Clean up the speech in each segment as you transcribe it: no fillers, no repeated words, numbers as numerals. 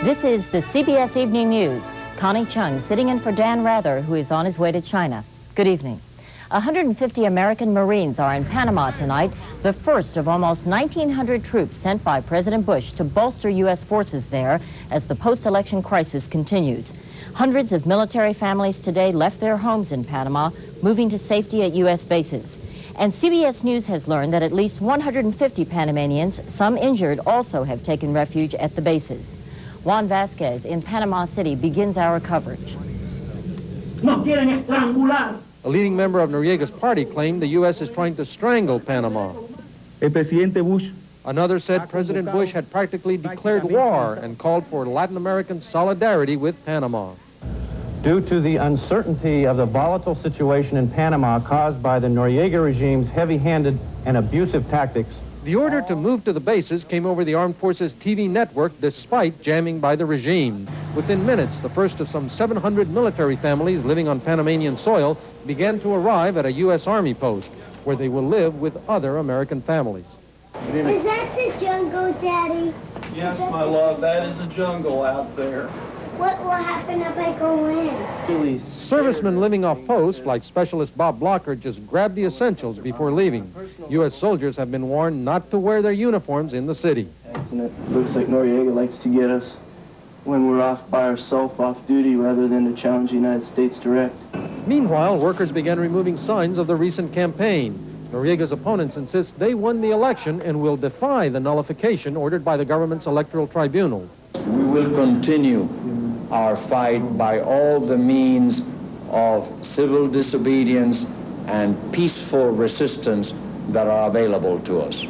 This is the CBS Evening News. Connie Chung sitting in for Dan Rather, who is on his way to China. Good evening. 150 American Marines are in Panama tonight, the first of almost 1,900 troops sent by President Bush to bolster U.S. forces there as the post-election crisis continues. Hundreds of military families today left their homes in Panama, moving to safety at U.S. bases. And CBS News has learned that at least 150 Panamanians, some injured, also have taken refuge at the bases. Juan Vasquez in Panama City begins our coverage. A leading member of Noriega's party claimed the U.S. is trying to strangle Panama. Another said President Bush had practically declared war and called for Latin American solidarity with Panama. Due to the uncertainty of the volatile situation in Panama caused by the Noriega regime's heavy-handed and abusive tactics, the order to move to the bases came over the Armed Forces TV network despite jamming by the regime. Within minutes, the first of some 700 military families living on Panamanian soil began to arrive at a U.S. Army post where they will live with other American families. Is that the jungle, Daddy? Yes, my love, that is a jungle out there. What will happen if I go in? Servicemen living off post, like Specialist Bob Blocker, just grabbed the essentials before leaving. U.S. soldiers have been warned not to wear their uniforms in the city. It looks like Noriega likes to get us when we're off by ourselves, off duty, rather than to challenge the United States direct. Meanwhile, workers began removing signs of the recent campaign. Noriega's opponents insist they won the election and will defy the nullification ordered by the government's electoral tribunal. We will continue our fight by all the means of civil disobedience and peaceful resistance that are available to us.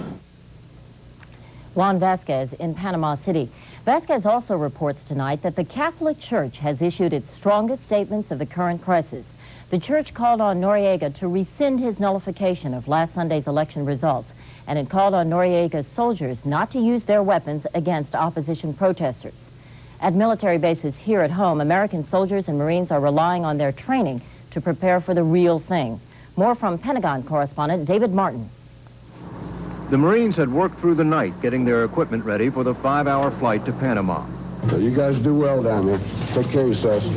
Juan Vasquez in Panama City. Vasquez also reports tonight that the Catholic Church has issued its strongest statements of the current crisis. The church called on Noriega to rescind his nullification of last Sunday's election results, and it called on Noriega's soldiers not to use their weapons against opposition protesters. At military bases here at home, American soldiers and Marines are relying on their training to prepare for the real thing. More from Pentagon correspondent David Martin. The Marines had worked through the night getting their equipment ready for the 5-hour flight to Panama. You guys do well down there. Take care of yourselves.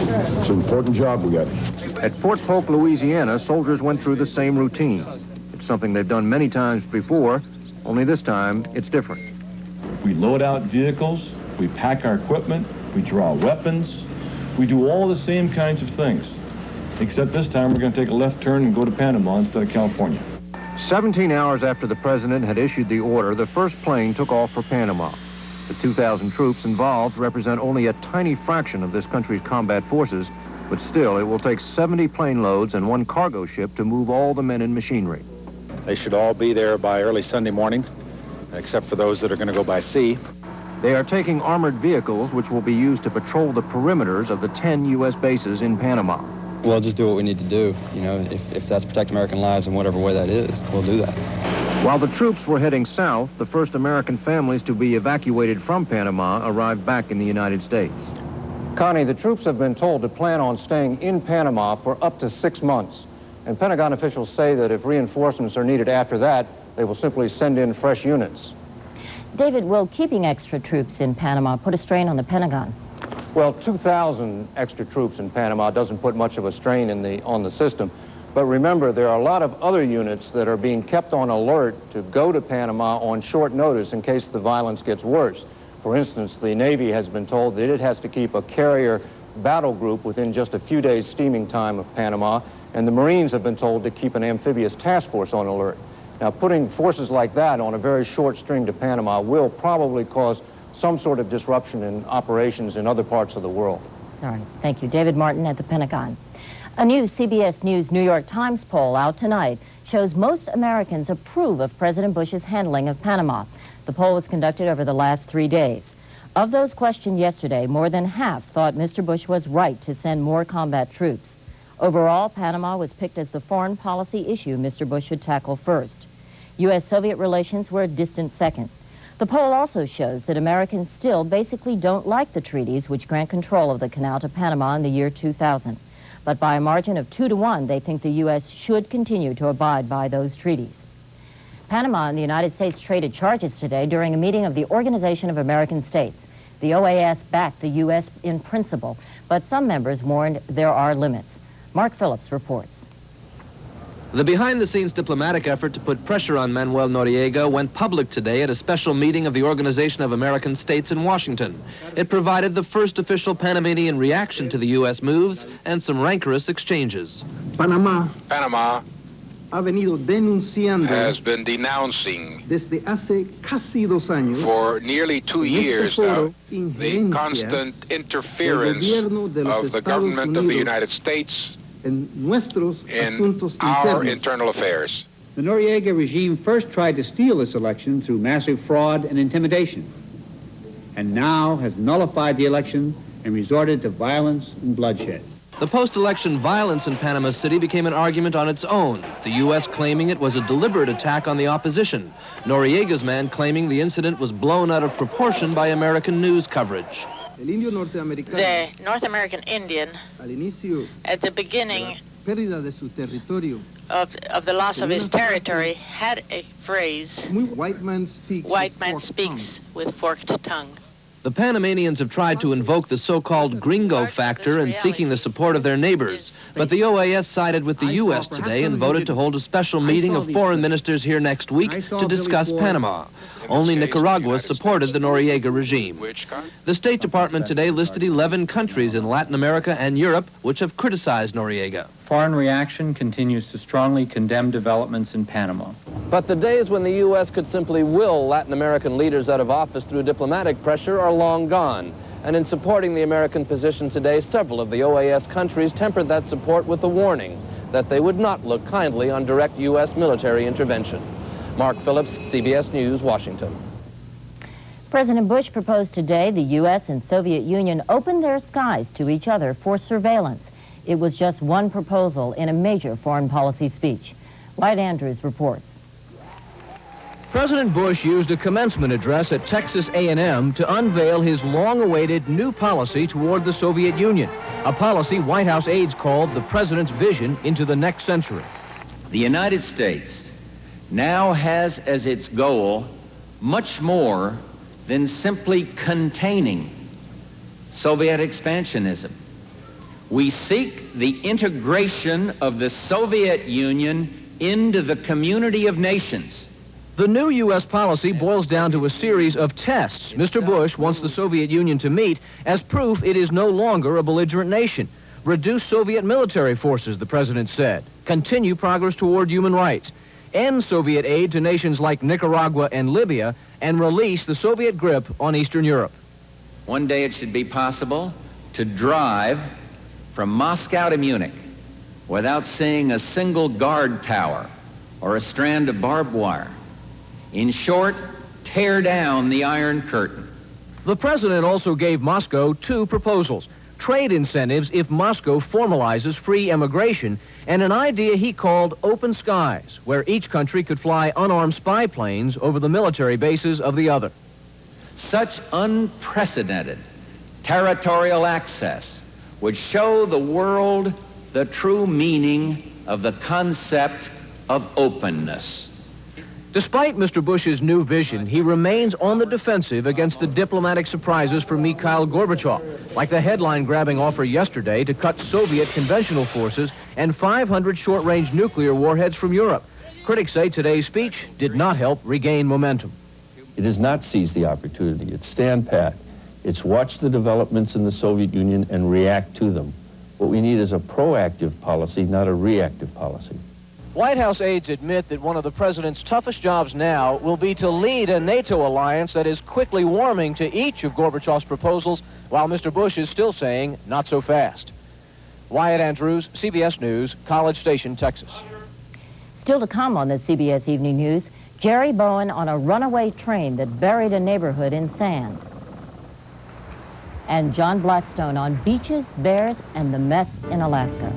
It's an important job we got. At Fort Polk, Louisiana, soldiers went through the same routine. It's something they've done many times before, only this time it's different. We load out vehicles, we pack our equipment, we draw weapons, we do all the same kinds of things. Except this time we're going to take a left turn and go to Panama instead of California. 17 hours after the president had issued the order, the first plane took off for Panama. The 2,000 troops involved represent only a tiny fraction of this country's combat forces, but still it will take 70 plane loads and one cargo ship to move all the men and machinery. They should all be there by early Sunday morning, except for those that are going to go by sea. They are taking armored vehicles which will be used to patrol the perimeters of the 10 U.S. bases in Panama. We'll just do what we need to do. You know, if that's protect American lives in whatever way that is, we'll do that. While the troops were heading south, the first American families to be evacuated from Panama arrived back in the United States. Connie, the troops have been told to plan on staying in Panama for up to 6 months. And Pentagon officials say that if reinforcements are needed after that, they will simply send in fresh units. David, will keeping extra troops in Panama put a strain on the Pentagon? Well, 2,000 extra troops in Panama doesn't put much of a strain on the system. But remember, there are a lot of other units that are being kept on alert to go to Panama on short notice in case the violence gets worse. For instance, the Navy has been told that it has to keep a carrier battle group within just a few days steaming time of Panama, and the Marines have been told to keep an amphibious task force on alert. Now, putting forces like that on a very short string to Panama will probably cause some sort of disruption in operations in other parts of the world. All right. Thank you. David Martin at the Pentagon. A new CBS News New York Times poll out tonight shows most Americans approve of President Bush's handling of Panama. The poll was conducted over the last 3 days. Of those questioned yesterday, more than half thought Mr. Bush was right to send more combat troops. Overall, Panama was picked as the foreign policy issue Mr. Bush should tackle first. U.S.-Soviet relations were a distant second. The poll also shows that Americans still basically don't like the treaties which grant control of the canal to Panama in the year 2000. But by a margin of 2 to 1, they think the U.S. should continue to abide by those treaties. Panama and the United States traded charges today during a meeting of the Organization of American States. The OAS backed the U.S. in principle, but some members warned there are limits. Mark Phillips reports. The behind-the-scenes diplomatic effort to put pressure on Manuel Noriega went public today at a special meeting of the Organization of American States in Washington. It provided the first official Panamanian reaction to the U.S. moves and some rancorous exchanges. Panama has been denouncing for nearly 2 years now the constant interference of the government of the United States in our internal affairs. The Noriega regime first tried to steal this election through massive fraud and intimidation, and now has nullified the election and resorted to violence and bloodshed. The post-election violence in Panama City became an argument on its own, the U.S. claiming it was a deliberate attack on the opposition, Noriega's man claiming the incident was blown out of proportion by American news coverage. The North American Indian, at the beginning of the loss of his territory, had a phrase, "White man speaks with forked tongue." The Panamanians have tried to invoke the so-called gringo factor in seeking the support of their neighbors, but the OAS sided with the U.S. today and voted to hold a special meeting of foreign ministers here next week to discuss Panama. Only Nicaragua supported the Noriega regime. The State Department today listed 11 countries in Latin America and Europe which have criticized Noriega. Foreign reaction continues to strongly condemn developments in Panama. But the days when the U.S. could simply will Latin American leaders out of office through diplomatic pressure are long gone. And in supporting the American position today, several of the OAS countries tempered that support with the warning that they would not look kindly on direct U.S. military intervention. Mark Phillips, CBS News, Washington. President Bush proposed today the U.S. and Soviet Union open their skies to each other for surveillance. It was just one proposal in a major foreign policy speech. Wyatt Andrews reports. President Bush used a commencement address at Texas A&M to unveil his long-awaited new policy toward the Soviet Union, a policy White House aides called the president's vision into the next century. The United States now has as its goal much more than simply containing Soviet expansionism. We seek the integration of the Soviet Union into the community of nations. The new U.S. policy boils down to a series of tests Mr. Bush wants the Soviet Union to meet as proof it is no longer a belligerent nation. Reduce Soviet military forces, the president said. Continue progress toward human rights. End Soviet aid to nations like Nicaragua and Libya, and release the Soviet grip on Eastern Europe. One day it should be possible to drive from Moscow to Munich without seeing a single guard tower or a strand of barbed wire. In short, tear down the Iron Curtain. The president also gave Moscow two proposals: trade incentives if Moscow formalizes free immigration, and an idea he called open skies, where each country could fly unarmed spy planes over the military bases of the other. Such unprecedented territorial access would show the world the true meaning of the concept of openness. Despite Mr. Bush's new vision, he remains on the defensive against the diplomatic surprises for Mikhail Gorbachev, like the headline-grabbing offer yesterday to cut Soviet conventional forces and 500 short-range nuclear warheads from Europe. Critics say today's speech did not help regain momentum. It is not seize the opportunity. It's stand pat. It's watch the developments in the Soviet Union and react to them. What we need is a proactive policy, not a reactive policy. White House aides admit that one of the president's toughest jobs now will be to lead a NATO alliance that is quickly warming to each of Gorbachev's proposals, while Mr. Bush is still saying, not so fast. Wyatt Andrews, CBS News, College Station, Texas. Still to come on the CBS Evening News, Jerry Bowen on a runaway train that buried a neighborhood in sand. And John Blackstone on beaches, bears, and the mess in Alaska.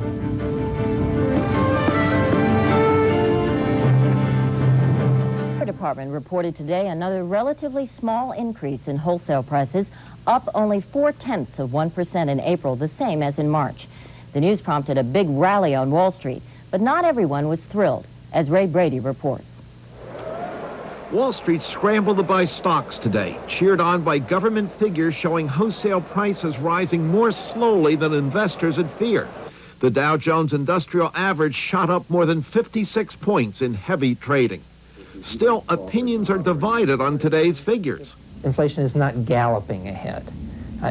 Department reported today another relatively small increase in wholesale prices, up only 0.4% in April, the same as in March. The news prompted a big rally on Wall Street, but not everyone was thrilled, as Ray Brady reports. Wall Street scrambled to buy stocks today, cheered on by government figures showing wholesale prices rising more slowly than investors had feared. The Dow Jones Industrial Average shot up more than 56 points in heavy trading. Still, opinions are divided on today's figures. Inflation is not galloping ahead.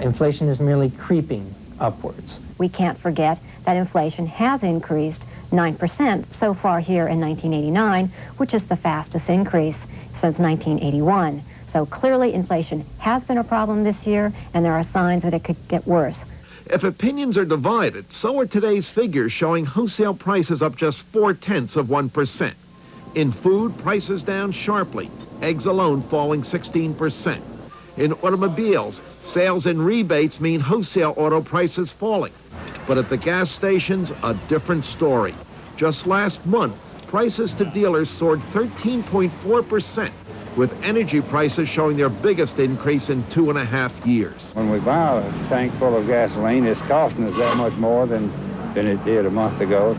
Inflation is merely creeping upwards. We can't forget that inflation has increased 9% so far here in 1989, which is the fastest increase since 1981. So clearly inflation has been a problem this year, and there are signs that it could get worse. If opinions are divided, so are today's figures showing wholesale prices up just 0.4%. In food, prices down sharply, eggs alone falling 16%. In automobiles, sales and rebates mean wholesale auto prices falling. But at the gas stations, a different story. Just last month, prices to dealers soared 13.4%, with energy prices showing their biggest increase in 2.5 years. When we buy a tank full of gasoline, it's costing us that much more than it did a month ago.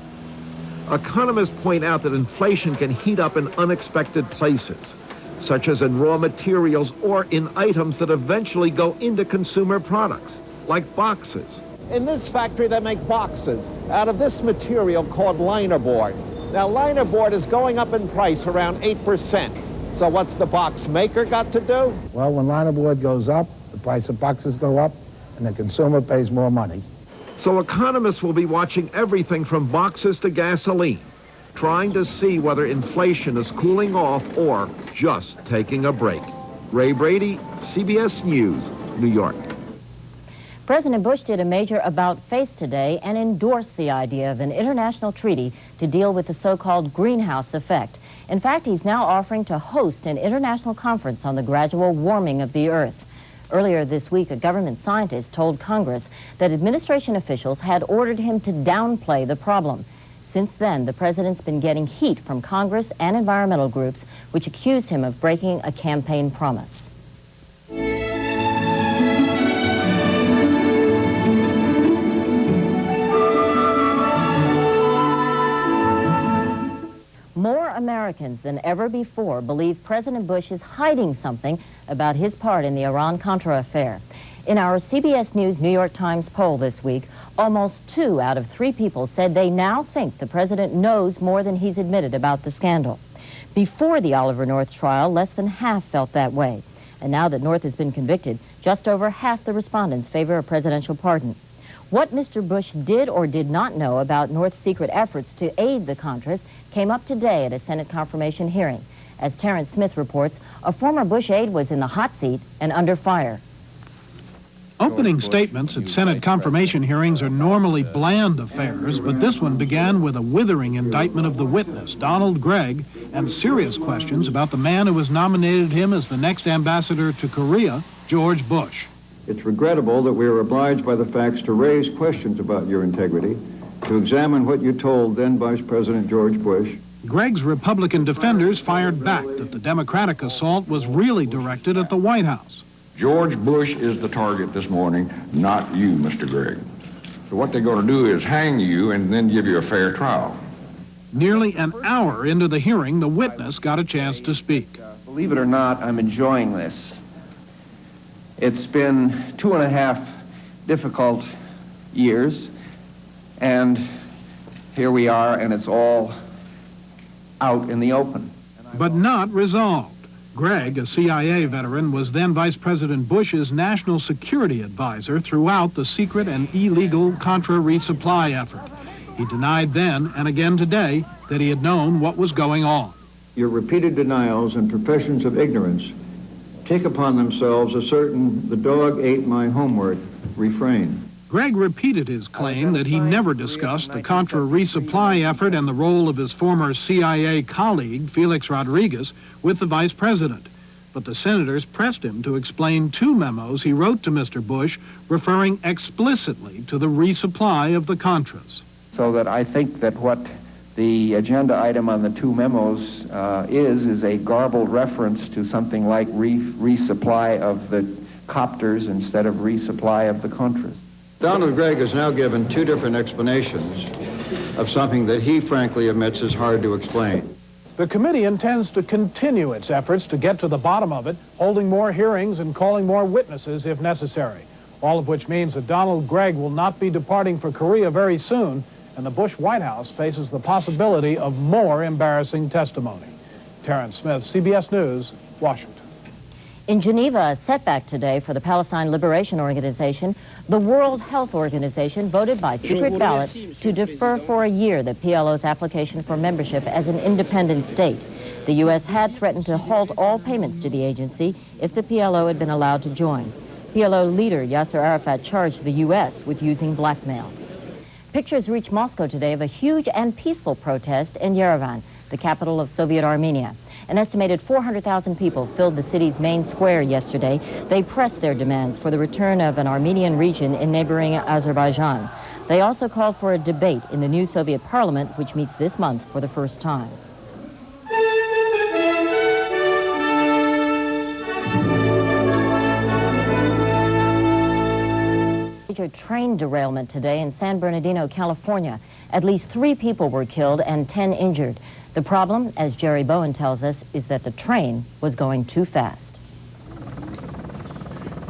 Economists point out that inflation can heat up in unexpected places, such as in raw materials or in items that eventually go into consumer products, like boxes. In this factory, they make boxes out of this material called linerboard. Now, linerboard is going up in price around 8%. So what's the box maker got to do? Well, when linerboard goes up, the price of boxes go up, and the consumer pays more money. So economists will be watching everything from boxes to gasoline, trying to see whether inflation is cooling off or just taking a break. Ray Brady, CBS News, New York. President Bush did a major about-face today and endorsed the idea of an international treaty to deal with the so-called greenhouse effect. In fact, he's now offering to host an international conference on the gradual warming of the Earth. Earlier this week, a government scientist told Congress that administration officials had ordered him to downplay the problem. Since then, the president's been getting heat from Congress and environmental groups, which accuse him of breaking a campaign promise. More Americans than ever before believe President Bush is hiding something about his part in the Iran-Contra affair. In our CBS News New York Times poll this week, almost 2 out of 3 people said they now think the president knows more than he's admitted about the scandal. Before the Oliver North trial, less than half felt that way. And now that North has been convicted, just over half the respondents favor a presidential pardon. What Mr. Bush did or did not know about North's secret efforts to aid the Contras came up today at a Senate confirmation hearing. As Terrence Smith reports, a former Bush aide was in the hot seat and under fire. Opening statements at Senate confirmation hearings are normally bland affairs, but this one began with a withering indictment of the witness, Donald Gregg, and serious questions about the man who has nominated him as the next ambassador to Korea, George Bush. It's regrettable that we are obliged by the facts to raise questions about your integrity, to examine what you told then Vice President George Bush. Gregg's Republican defenders fired back that the Democratic assault was really directed at the White House. George Bush is the target this morning, not you, Mr. Gregg. So what they're going to do is hang you and then give you a fair trial. Nearly an hour into the hearing, the witness got a chance to speak. Believe it or not, I'm enjoying this. It's been 2.5 difficult years, and here we are, and it's all out in the open. But not resolved. Gregg, a CIA veteran, was then Vice President Bush's national security advisor throughout the secret and illegal Contra resupply effort. He denied then and again today that he had known what was going on. Your repeated denials and professions of ignorance take upon themselves a certain "the dog ate my homework" refrain. Gregg repeated his claim that he never discussed the Contra resupply effort and the role of his former CIA colleague, Felix Rodriguez, with the vice president. But the senators pressed him to explain 2 memos he wrote to Mr. Bush referring explicitly to the resupply of the Contras. So that I think that what the agenda item on the 2 memos is a garbled reference to something like resupply of the copters instead of resupply of the Contras. Donald Gregg has now given 2 different explanations of something that he frankly admits is hard to explain. The committee intends to continue its efforts to get to the bottom of it, holding more hearings and calling more witnesses if necessary. All of which means that Donald Gregg will not be departing for Korea very soon, and the Bush White House faces the possibility of more embarrassing testimony. Terrence Smith, CBS News, Washington. In Geneva, a setback today for the Palestine Liberation Organization. The World Health Organization voted by secret ballot to defer for a year the PLO's application for membership as an independent state. The U.S. had threatened to halt all payments to the agency if the PLO had been allowed to join. PLO leader Yasser Arafat charged the U.S. with using blackmail. Pictures reached Moscow today of a huge and peaceful protest in Yerevan, the capital of Soviet Armenia. An estimated 400,000 people filled the city's main square yesterday. They pressed their demands for the return of an Armenian region in neighboring Azerbaijan. They also called for a debate in the new Soviet parliament, which meets this month for the first time. Major train derailment today in San Bernardino, California. At least 3 people were killed and 10 injured. The problem, as Jerry Bowen tells us, is that the train was going too fast.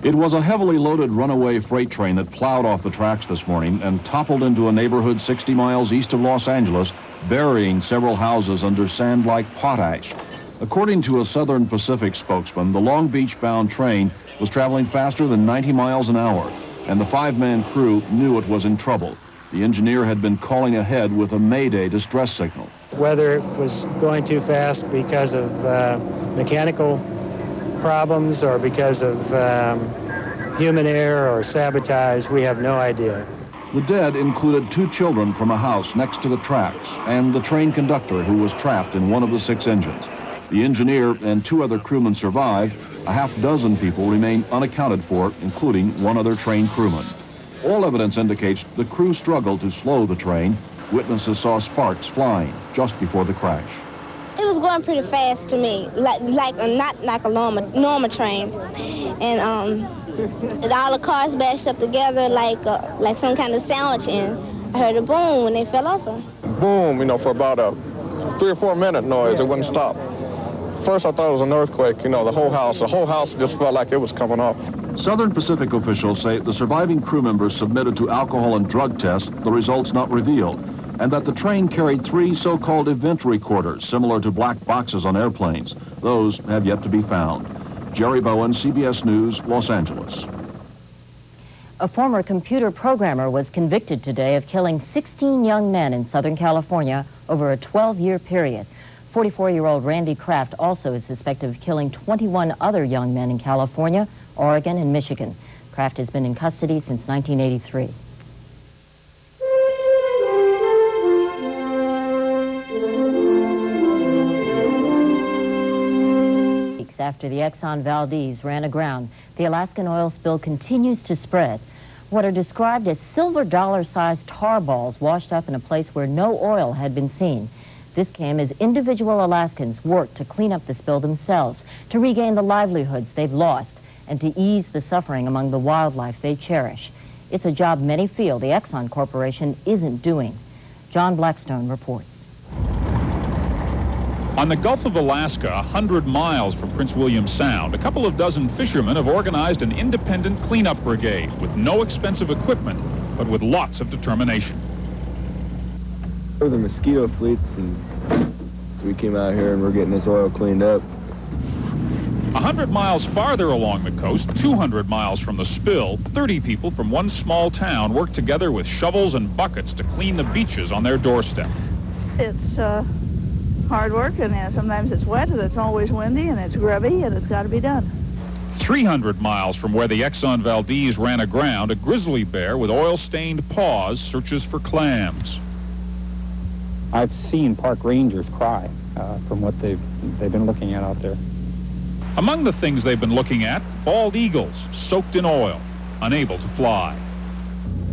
It was a heavily loaded runaway freight train that plowed off the tracks this morning and toppled into a neighborhood 60 miles east of Los Angeles, burying several houses under sand like potash. According to a Southern Pacific spokesman, the Long Beach-bound train was traveling faster than 90 miles an hour, and the 5-man crew knew it was in trouble. The engineer had been calling ahead with a Mayday distress signal. Whether it was going too fast because of mechanical problems or because of human error or sabotage, we have no idea. The dead included 2 children from a house next to the tracks and the train conductor who was trapped in one of the 6 engines. The engineer and 2 other crewmen survived. A half-dozen people remain unaccounted for, including 1 other train crewman. All evidence indicates the crew struggled to slow the train. Witnesses saw sparks flying just before the crash. It was going pretty fast to me, not like a normal train, and all the cars bashed up together like some kind of sandwich, and I heard a boom when they fell over. Boom, for about a 3 or 4 minute noise. It wouldn't stop. First, I thought it was an earthquake. The whole house just felt like it was coming off. Southern Pacific officials say the surviving crew members submitted to alcohol and drug tests, the results not revealed, and that the train carried 3 so-called event recorders, similar to black boxes on airplanes. Those have yet to be found. Jerry Bowen, CBS News, Los Angeles. A former computer programmer was convicted today of killing 16 young men in Southern California over a 12-year period. 44-year-old Randy Kraft also is suspected of killing 21 other young men in California, Oregon, and Michigan. Kraft has been in custody since 1983. Weeks after the Exxon Valdez ran aground, the Alaskan oil spill continues to spread. What are described as silver dollar-sized tar balls washed up in a place where no oil had been seen. This came as individual Alaskans worked to clean up the spill themselves, to regain the livelihoods they've lost, and to ease the suffering among the wildlife they cherish. It's a job many feel the Exxon Corporation isn't doing. John Blackstone reports. On the Gulf of Alaska, 100 miles from Prince William Sound, a couple of dozen fishermen have organized an independent cleanup brigade with no expensive equipment, but with lots of determination. The mosquito fleets, and so we came out here and we're getting this oil cleaned up. 100 miles farther along the coast, 200 miles from the spill, 30 people from one small town work together with shovels and buckets to clean the beaches on their doorstep. It's hard work, and sometimes it's wet, and it's always windy, and it's grubby, and it's got to be done. 300 miles from where the Exxon Valdez ran aground, a grizzly bear with oil-stained paws searches for clams. I've seen park rangers cry from what they've been looking at out there. Among the things they've been looking at, bald eagles soaked in oil, unable to fly.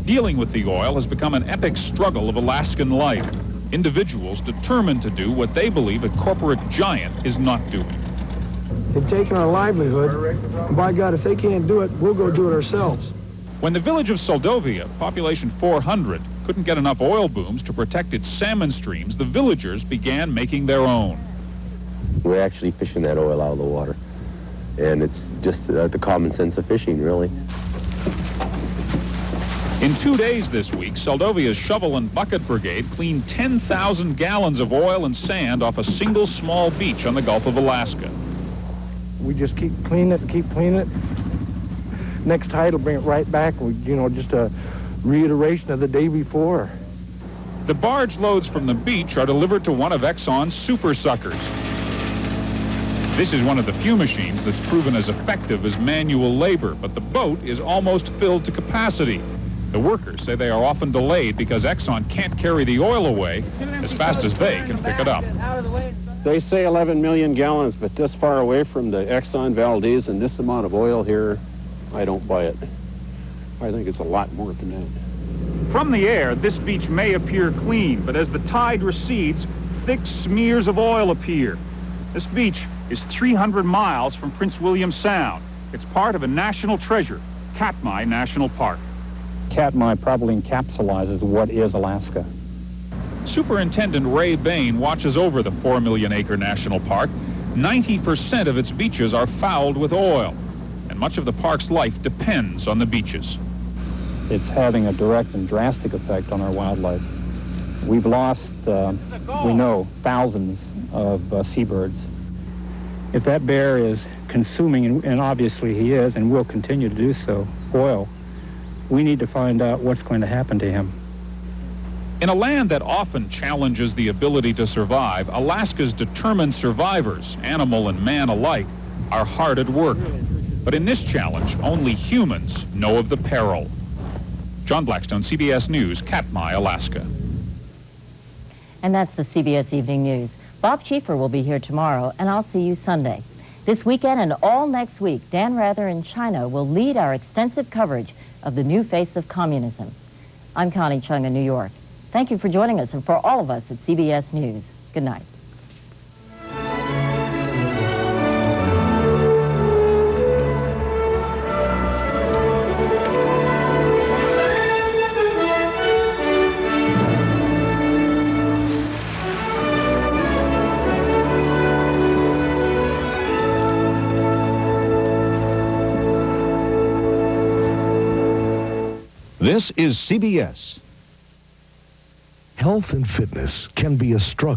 Dealing with the oil has become an epic struggle of Alaskan life. Individuals determined to do what they believe a corporate giant is not doing. They've taken our livelihood, and by God, if they can't do it, we'll go do it ourselves. When the village of Soldovia, population 400, couldn't get enough oil booms to protect its salmon streams, the villagers began making their own. We're actually fishing that oil out of the water. And it's just the common sense of fishing, really. In 2 days this week, Seldovia's shovel and bucket brigade cleaned 10,000 gallons of oil and sand off a single small beach on the Gulf of Alaska. We just keep cleaning it and keep cleaning it. Next tide will bring it right back. Just a reiteration of the day before. The barge loads from the beach are delivered to one of Exxon's super suckers. This is one of the few machines that's proven as effective as manual labor, but the boat is almost filled to capacity. The workers say they are often delayed because Exxon can't carry the oil away as fast as they can pick it up. They say 11 million gallons, but this far away from the Exxon Valdez and this amount of oil here, I don't buy it. I think it's a lot more than that. From the air, this beach may appear clean, but as the tide recedes, thick smears of oil appear. This beach is 300 miles from Prince William Sound. It's part of a national treasure, Katmai National Park. Katmai probably encapsulizes what is Alaska. Superintendent Ray Bain watches over the 4 million acre national park. 90% of its beaches are fouled with oil, and much of the park's life depends on the beaches. It's having a direct and drastic effect on our wildlife. We've lost, we know, thousands of seabirds. If that bear is consuming, and obviously he is and will continue to do so, oil, we need to find out what's going to happen to him. In a land that often challenges the ability to survive, Alaska's determined survivors, animal and man alike, are hard at work. But in this challenge, only humans know of the peril. John Blackstone, CBS News, Katmai, Alaska. And that's the CBS Evening News. Bob Schieffer will be here tomorrow, and I'll see you Sunday. This weekend and all next week, Dan Rather in China will lead our extensive coverage of the new face of communism. I'm Connie Chung in New York. Thank you for joining us, and for all of us at CBS News, good night. This is CBS. Health and fitness can be a struggle.